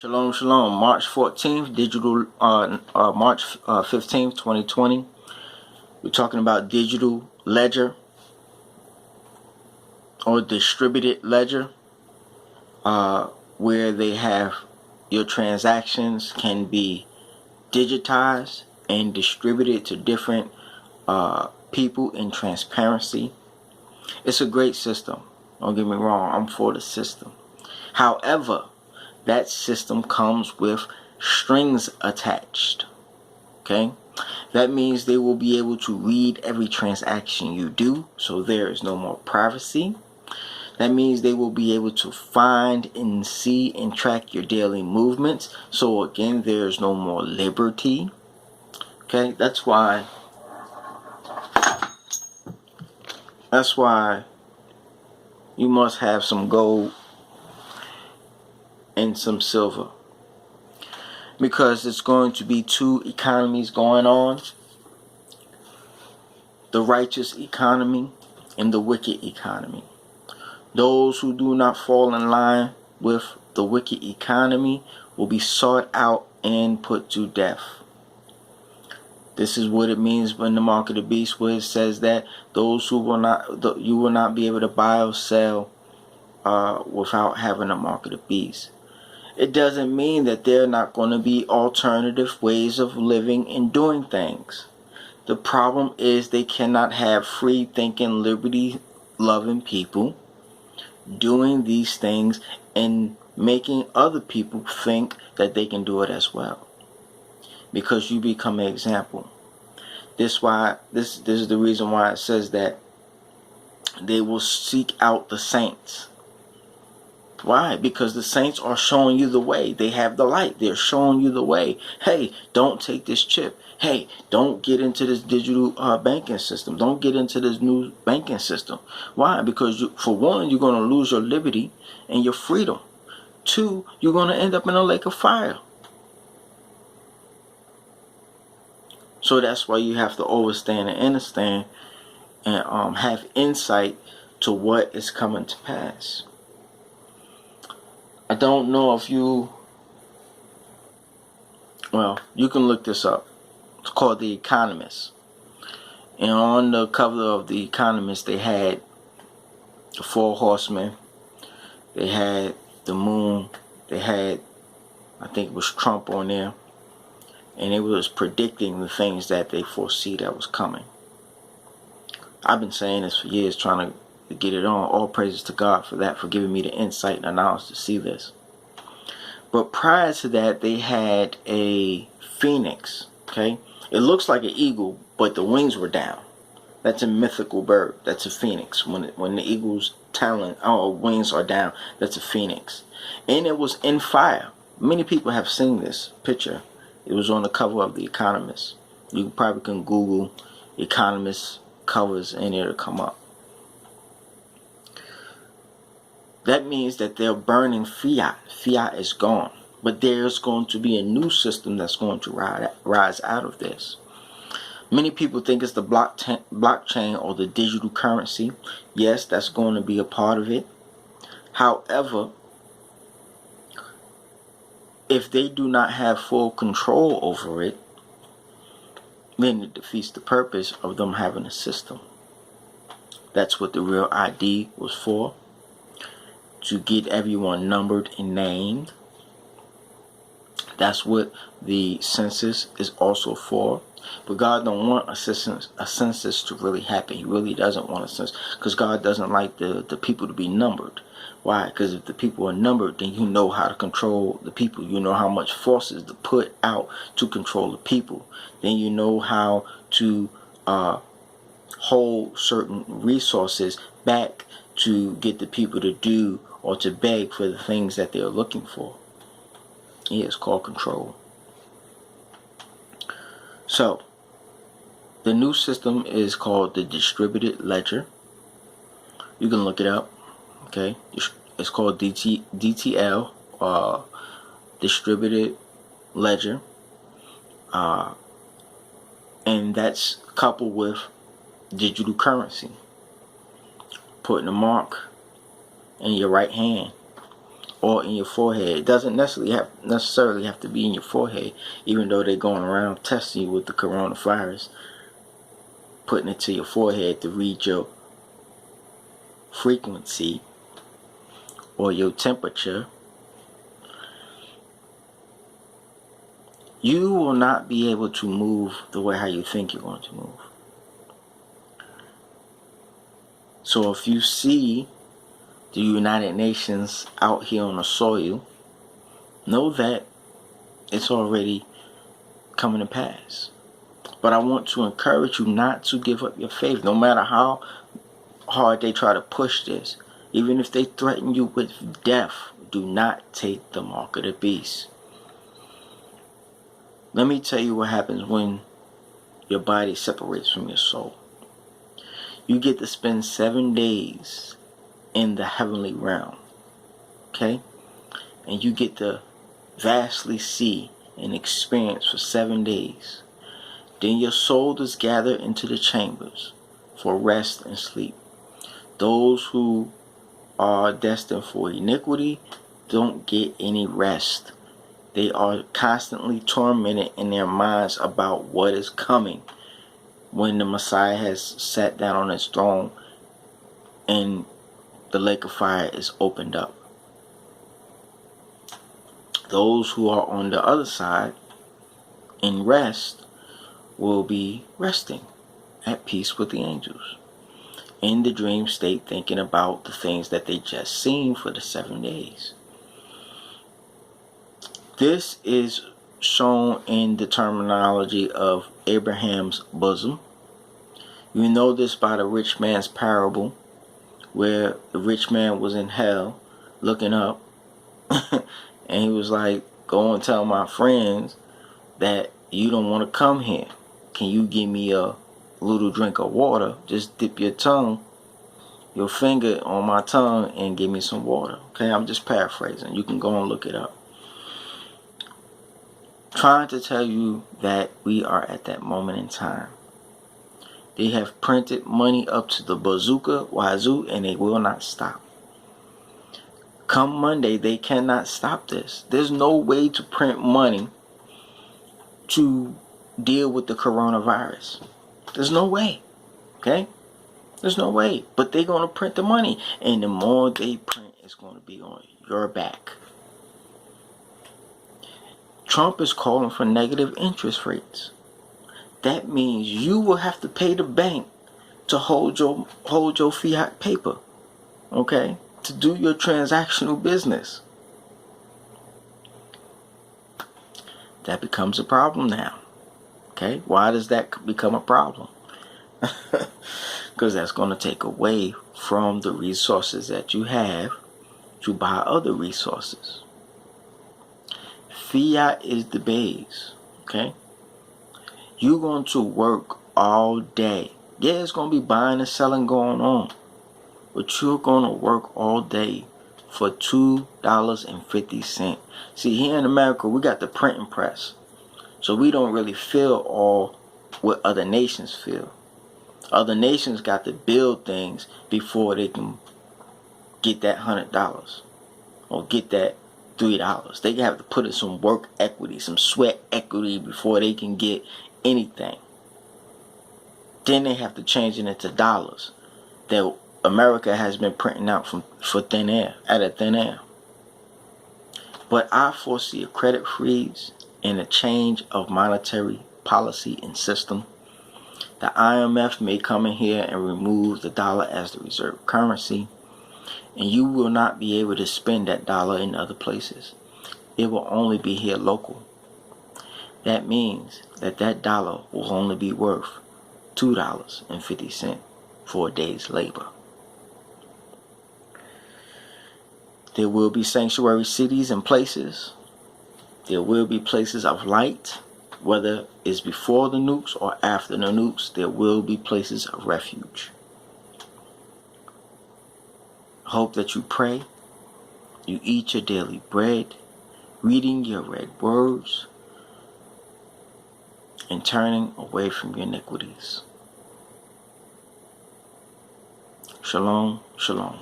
Shalom, shalom. March 14th, March 15th, 2020. We're talking about digital ledger or distributed ledger, where they have your transactions can be digitized and distributed to different people in transparency. It's a great system. Don't get me wrong, I'm for the system. However, that system comes with strings attached. Okay? That means they will be able to read every transaction you do, so there is no more privacy. That means they will be able to find and see and track your daily movements, so again, there is no more liberty. Okay? That's why you must have some gold and some silver, because it's going to be two economies going on: the righteous economy and the wicked economy. Those who do not fall in line with the wicked economy will be sought out and put to death. This is what it means in the mark of the beast, where it says that you will not be able to buy or sell without having a mark of the beast. It doesn't mean that there are not going to be alternative ways of living and doing things. The problem is they cannot have free thinking, liberty loving people doing these things and making other people think that they can do it as well, because you become an example. This is the reason why it says that they will seek out the saints. Why? Because the saints are showing you the way. They have the light. They're showing you the way. Hey, don't take this chip. Hey, don't get into this digital banking system. Don't get into this new banking system. Why? Because for one, you're going to lose your liberty and your freedom. Two, you're going to end up in a lake of fire. So that's why you have to understand and understand and have insight to what is coming to pass. I don't know if you can look this up. It's called The Economist. And on the cover of The Economist, they had the 4 horsemen. They had the moon. They had, I think it was Trump on there. And it was predicting the things that they foresee that was coming. I've been saying this for years, trying to get it on. All praises to God for that, for giving me the insight and knowledge to see this. But prior to that, they had a phoenix. Okay, it looks like an eagle, but the wings were down. That's a mythical bird. That's a phoenix. When the eagle's wings are down, that's a phoenix. And it was in fire. Many people have seen this picture. It was on the cover of The Economist. You probably can Google Economist covers and it'll come up. That means that they're burning Fiat. Fiat is gone. But there's going to be a new system that's going to rise out of this. Many people think it's the blockchain or the digital currency. Yes, that's going to be a part of it. However, if they do not have full control over it, then it defeats the purpose of them having a system. That's what the real ID was for. To get everyone numbered and named. That's what the census is also for. But God don't want a census to really happen. He really doesn't want a census, because God doesn't like the people to be numbered. Why? Because if the people are numbered, then you know how to control the people. You know how much forces to put out to control the people. Then you know how to hold certain resources back to get the people to do or to beg for the things that they're looking for. Yeah, it's called control. So, the new system is called the distributed ledger. You can look it up. Okay, it's called DTL, distributed ledger, and that's coupled with digital currency. Putting a mark in your right hand or in your forehead. It doesn't necessarily have to be in your forehead, even though they're going around testing you with the coronavirus, putting it to your forehead to read your frequency or your temperature. You will not be able to move the way how you think you're going to move. So if you see the United Nations out here on the soil, know that it's already coming to pass. But I want to encourage you not to give up your faith, no matter how hard they try to push this. Even if they threaten you with death, do not take the mark of the beast. Let me tell you what happens when your body separates from your soul. You get to spend 7 days in the heavenly realm. Okay? And you get to vastly see and experience for 7 days. Then your soul is gathered into the chambers for rest and sleep. Those who are destined for iniquity don't get any rest. They are constantly tormented in their minds about what is coming when the Messiah has sat down on his throne and the lake of fire is opened up. Those who are on the other side in rest will be resting at peace with the angels, in the dream state, thinking about the things that they just seen for the 7 days. This is shown in the terminology of Abraham's bosom. You know this by the rich man's parable, where the rich man was in hell looking up and he was like, go and tell my friends that you don't want to come here. Can you give me a little drink of water? Just dip your finger on my tongue and give me some water. Okay, I'm just paraphrasing. You can go and look it up. Trying to tell you that we are at that moment in time. They have printed money up to the bazooka wazoo, and they will not stop. Come Monday, they cannot stop this. There's no way to print money to deal with the coronavirus. There's no way. Okay? There's no way. But they're going to print the money. And the more they print, it's going to be on your back. Trump is calling for negative interest rates. That means you will have to pay the bank to hold your fiat paper. Okay? To do your transactional business. That becomes a problem now. Okay? Why does that become a problem? Because that's going to take away from the resources that you have to buy other resources. Fiat is the base. Okay? You're going to work all day. Yeah, it's going to be buying and selling going on. But you're going to work all day for $2.50. See, here in America, we got the printing press. So we don't really feel all what other nations feel. Other nations got to build things before they can get that $100 or get that $3. They have to put in some work equity, some sweat equity before they can get anything. Then they have to change it into dollars that America has been printing out for thin air, out of thin air. But I foresee a credit freeze and a change of monetary policy and system. The IMF may come in here and remove the dollar as the reserve currency, and you will not be able to spend that dollar in other places. It will only be here local. That means that dollar will only be worth $2.50 for a day's labor. There will be sanctuary cities and places. There will be places of light, whether it's before the nukes or after the nukes. There will be places of refuge. Hope that you pray, you eat your daily bread, reading your red words, and turning away from your iniquities. Shalom, shalom.